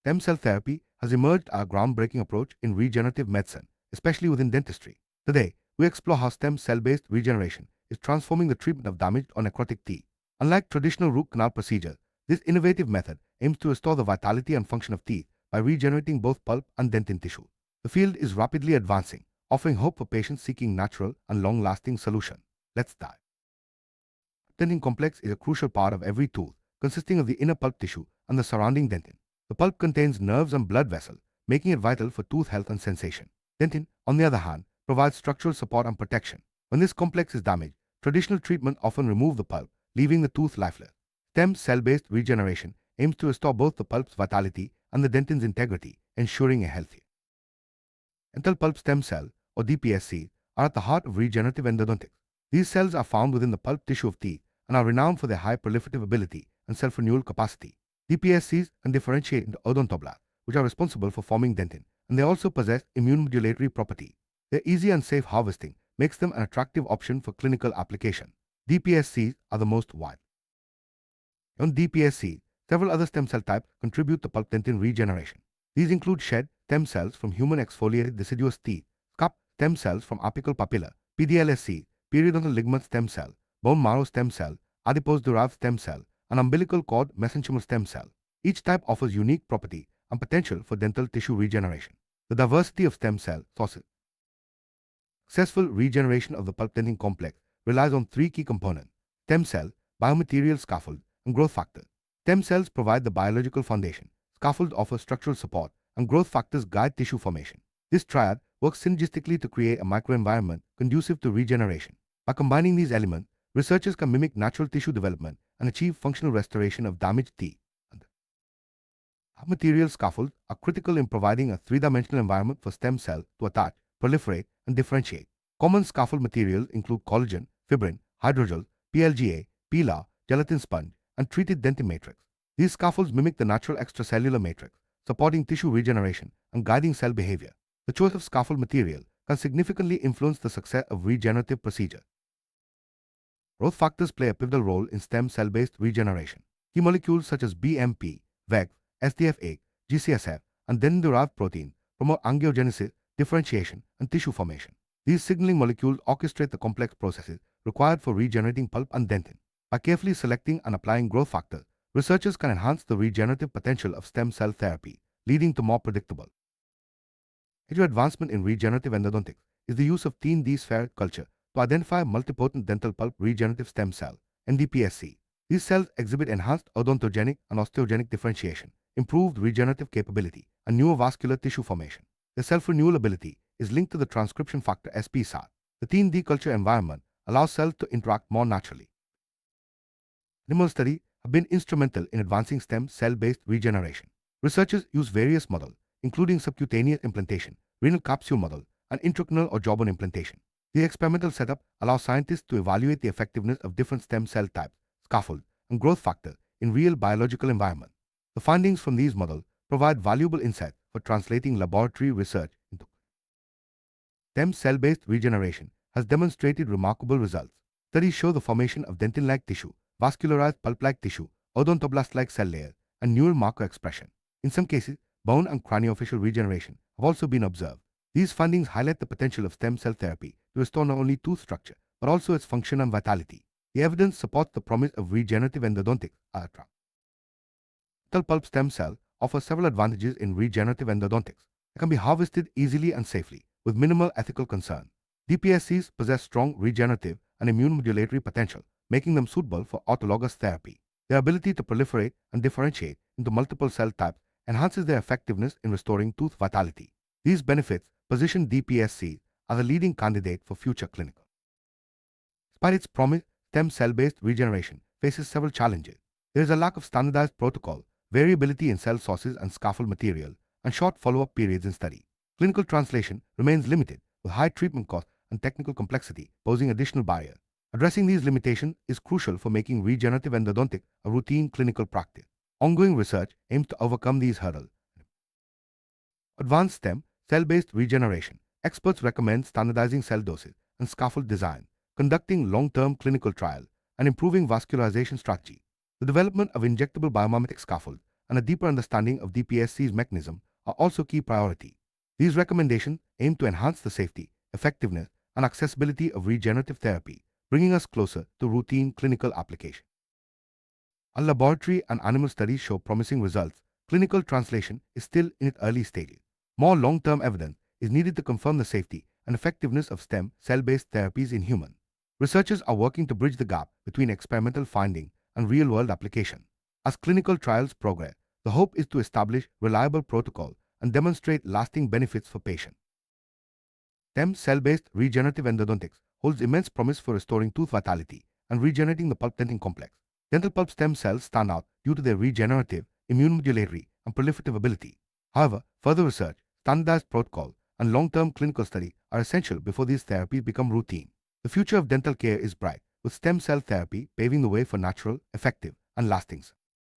Stem cell therapy has emerged as a groundbreaking approach in regenerative medicine, especially within dentistry. Today, we explore how stem cell-based regeneration is transforming the treatment of damaged or necrotic teeth. Unlike traditional root canal procedures, this innovative method aims to restore the vitality and function of teeth by regenerating both pulp and dentin tissue. The field is rapidly advancing, offering hope for patients seeking natural and long-lasting solutions. Let's dive. Dentin complex is a crucial part of every tooth, consisting of the inner pulp tissue and the surrounding dentin. The pulp contains nerves and blood vessels, making it vital for tooth health and sensation. Dentin, on the other hand, provides structural support and protection. When this complex is damaged, traditional treatment often removes the pulp, leaving the tooth lifeless. Stem cell-based regeneration aims to restore both the pulp's vitality and the dentin's integrity, ensuring a healthier. Dental pulp stem cell, or DPSCs, are at the heart of regenerative endodontics. These cells are found within the pulp tissue of teeth and are renowned for their high proliferative ability and self-renewal capacity. DPSCs can differentiate into odontoblasts, which are responsible for forming dentin, and they also possess immunomodulatory property. Their easy and safe harvesting makes them an attractive option for clinical application. DPSCs are the most wide. On DPSCs, several other stem cell types contribute to pulp dentin regeneration. These include shed stem cells from human exfoliated deciduous teeth, scalp stem cells from apical papilla, PDLSC, periodontal ligament stem cell, bone marrow stem cell, adipose-derived stem cell, and umbilical cord mesenchymal stem cell. Each type offers unique property and potential for dental tissue regeneration. The diversity of stem cell sources. Successful regeneration of the pulp dentin complex relies on three key components: stem cell, biomaterial scaffold, and growth factors. Stem cells provide the biological foundation, scaffolds offer structural support, and growth factors guide tissue formation. This triad works synergistically to create a microenvironment conducive to regeneration. By combining these elements, researchers can mimic natural tissue development and achieve functional restoration of damaged teeth. Biomaterial scaffolds are critical in providing a three-dimensional environment for stem cells to attach, proliferate, and differentiate. Common scaffold materials include collagen, fibrin, hydrogel, PLGA, PILA, gelatin sponge, and treated dentin matrix. These scaffolds mimic the natural extracellular matrix, supporting tissue regeneration and guiding cell behavior. The choice of scaffold material can significantly influence the success of regenerative procedures. Growth factors play a pivotal role in stem cell-based regeneration. Key molecules such as BMP, VEGF, SDF8, GCSF, and dentin-derived protein promote angiogenesis, differentiation, and tissue formation. These signaling molecules orchestrate the complex processes required for regenerating pulp and dentin. By carefully selecting and applying growth factors, researchers can enhance the regenerative potential of stem cell therapy, leading to more predictable. Major advancement in regenerative endodontics is the use of 3D sphere culture to identify multipotent dental pulp regenerative stem cell, NDPSC. These cells exhibit enhanced odontogenic and osteogenic differentiation, improved regenerative capability, and newer vascular tissue formation. Their self-renewal ability is linked to the transcription factor SPSAR. The 3D culture environment allows cells to interact more naturally. Animal studies have been instrumental in advancing stem cell-based regeneration. Researchers use various models, including subcutaneous implantation, renal capsule model, and intracanal or jawbone implantation. The experimental setup allows scientists to evaluate the effectiveness of different stem cell types, scaffolds, and growth factors in real biological environments. The findings from these models provide valuable insights for translating laboratory research into stem cell-based regeneration has demonstrated remarkable results. Studies show the formation of dentin-like tissue, vascularized pulp-like tissue, odontoblast-like cell layers, and neural marker expression. In some cases, bone and craniofacial regeneration have also been observed. These findings highlight the potential of stem cell therapy to restore not only tooth structure, but also its function and vitality. The evidence supports the promise of regenerative endodontics. Dental pulp stem cell offers several advantages in regenerative endodontics. They can be harvested easily and safely, with minimal ethical concern. DPSCs possess strong regenerative and immunomodulatory potential, making them suitable for autologous therapy. Their ability to proliferate and differentiate into multiple cell types enhances their effectiveness in restoring tooth vitality. These benefits position DPSCs as a leading candidate for future clinical. Despite its promise, stem cell-based regeneration faces several challenges. There is a lack of standardized protocol, variability in cell sources and scaffold material, and short follow-up periods in study. Clinical translation remains limited, with high treatment costs and technical complexity posing additional barriers. Addressing these limitations is crucial for making regenerative endodontics a routine clinical practice. Ongoing research aims to overcome these hurdles. Advanced stem cell-based regeneration. Experts recommend standardizing cell doses and scaffold design, conducting long-term clinical trials, and improving vascularization strategy. The development of injectable biomimetic scaffolds and a deeper understanding of DPSC's mechanism are also key priority. These recommendations aim to enhance the safety, effectiveness, and accessibility of regenerative therapy, bringing us closer to routine clinical application. Our laboratory and animal studies show promising results. Clinical translation is still in its early stages. More long-term evidence is needed to confirm the safety and effectiveness of stem cell-based therapies in humans. Researchers are working to bridge the gap between experimental finding and real-world application. As clinical trials progress, the hope is to establish reliable protocols and demonstrate lasting benefits for patients. Stem cell-based regenerative endodontics holds immense promise for restoring tooth vitality and regenerating the pulp dentin complex. Dental pulp stem cells stand out due to their regenerative, immunomodulatory, and proliferative ability. However, further research, standardized protocol, and long-term clinical study are essential before these therapies become routine. The future of dental care is bright, with stem cell therapy paving the way for natural, effective, and lasting.